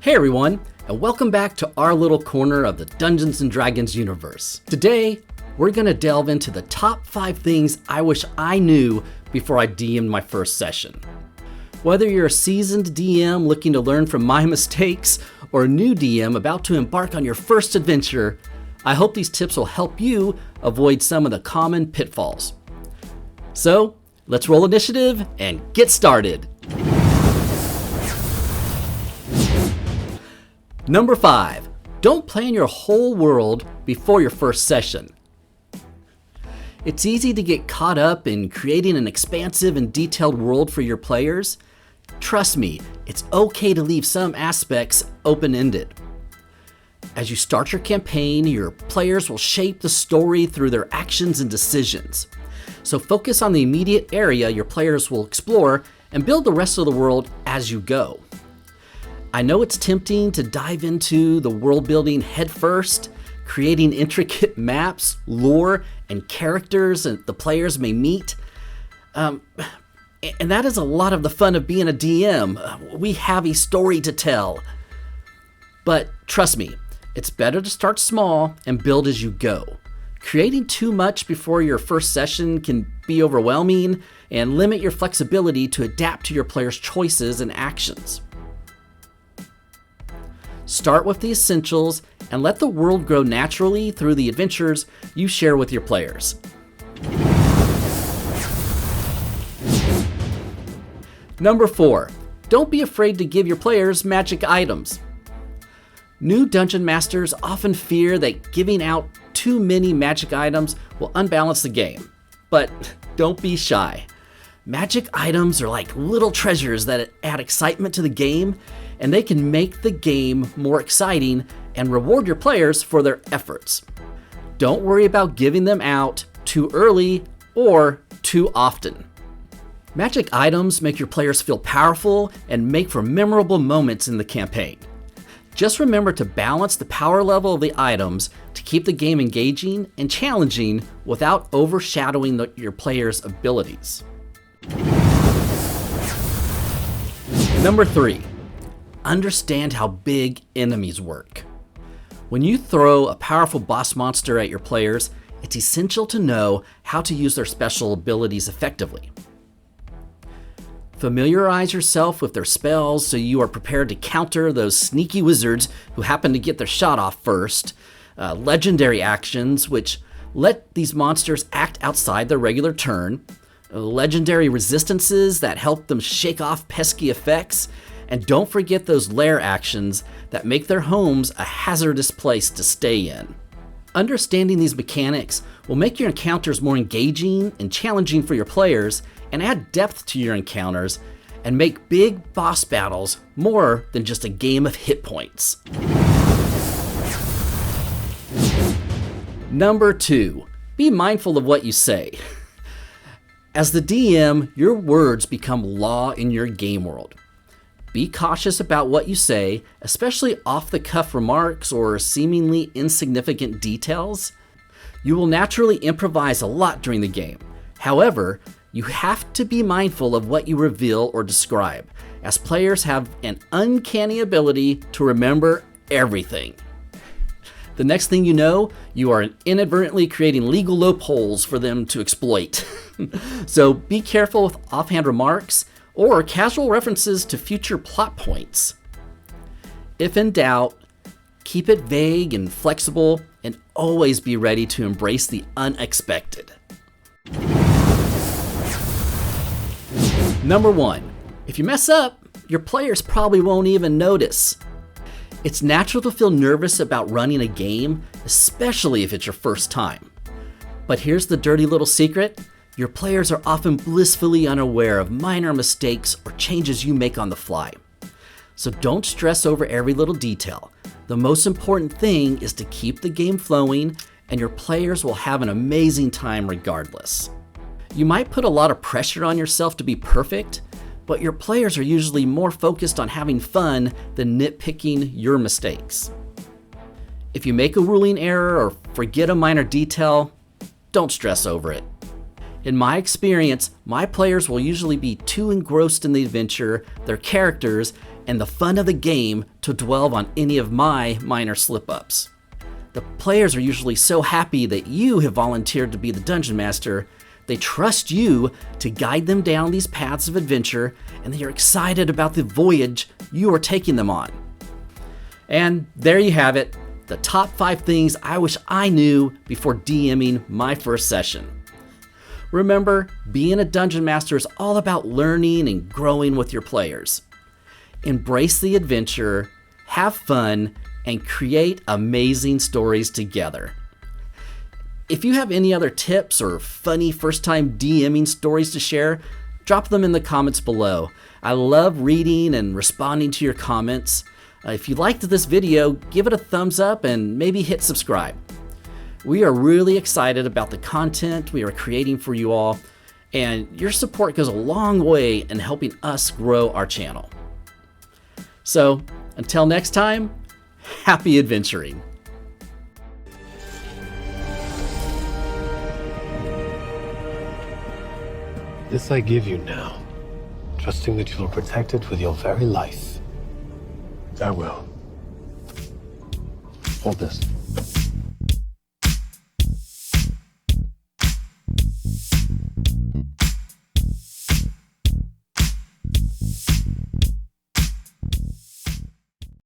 Hey everyone, and welcome back to our little corner of the Dungeons & Dragons universe. Today, we're gonna delve into the top 5 things I wish I knew before I DM'd my first session. Whether you're a seasoned DM looking to learn from my mistakes, or a new DM about to embark on your first adventure, I hope these tips will help you avoid some of the common pitfalls. So, let's roll initiative and get started. Number 5, don't plan your whole world before your first session. It's easy to get caught up in creating an expansive and detailed world for your players. Trust me, it's okay to leave some aspects open-ended. As you start your campaign, your players will shape the story through their actions and decisions. So focus on the immediate area your players will explore and build the rest of the world as you go. I know it's tempting to dive into the world building headfirst, creating intricate maps, lore, and characters that the players may meet. And that is a lot of the fun of being a DM. We have a story to tell. But trust me, it's better to start small and build as you go. Creating too much before your first session can be overwhelming and limit your flexibility to adapt to your players' choices and actions. Start with the essentials and let the world grow naturally through the adventures you share with your players. Number 4, don't be afraid to give your players magic items. New dungeon masters often fear that giving out too many magic items will unbalance the game, but don't be shy. Magic items are like little treasures that add excitement to the game, and they can make the game more exciting and reward your players for their efforts. Don't worry about giving them out too early or too often. Magic items make your players feel powerful and make for memorable moments in the campaign. Just remember to balance the power level of the items to keep the game engaging and challenging without overshadowing your players' abilities. Number 3, understand how big enemies work. When you throw a powerful boss monster at your players, it's essential to know how to use their special abilities effectively. Familiarize yourself with their spells so you are prepared to counter those sneaky wizards who happen to get their shot off first. Legendary actions, which let these monsters act outside their regular turn. Legendary resistances that help them shake off pesky effects. And don't forget those lair actions that make their homes a hazardous place to stay in. Understanding these mechanics will make your encounters more engaging and challenging for your players, and add depth to your encounters, and make big boss battles more than just a game of hit points. Number 2, be mindful of what you say. As the DM, your words become law in your game world. Be cautious about what you say, especially off-the-cuff remarks or seemingly insignificant details. You will naturally improvise a lot during the game. However, you have to be mindful of what you reveal or describe, as players have an uncanny ability to remember everything. The next thing you know, you are inadvertently creating legal loopholes for them to exploit. So be careful with offhand remarks or casual references to future plot points. If in doubt, keep it vague and flexible, and always be ready to embrace the unexpected. Number 1, if you mess up, your players probably won't even notice. It's natural to feel nervous about running a game, especially if it's your first time. But here's the dirty little secret. Your players are often blissfully unaware of minor mistakes or changes you make on the fly. So don't stress over every little detail. The most important thing is to keep the game flowing, and your players will have an amazing time regardless. You might put a lot of pressure on yourself to be perfect, but your players are usually more focused on having fun than nitpicking your mistakes. If you make a ruling error or forget a minor detail, don't stress over it. In my experience, my players will usually be too engrossed in the adventure, their characters, and the fun of the game to dwell on any of my minor slip-ups. The players are usually so happy that you have volunteered to be the dungeon master. They trust you to guide them down these paths of adventure, and they are excited about the voyage you are taking them on. And there you have it, the top 5 things I wish I knew before DMing my first session. Remember, being a dungeon master is all about learning and growing with your players. Embrace the adventure, have fun, and create amazing stories together. If you have any other tips or funny first-time DMing stories to share, drop them in the comments below. I love reading and responding to your comments. If you liked this video, give it a thumbs up and maybe hit subscribe. We are really excited about the content we are creating for you all, and your support goes a long way in helping us grow our channel. So, until next time, happy adventuring! This I give you now, trusting that you will protect it with your very life. I will. Hold this.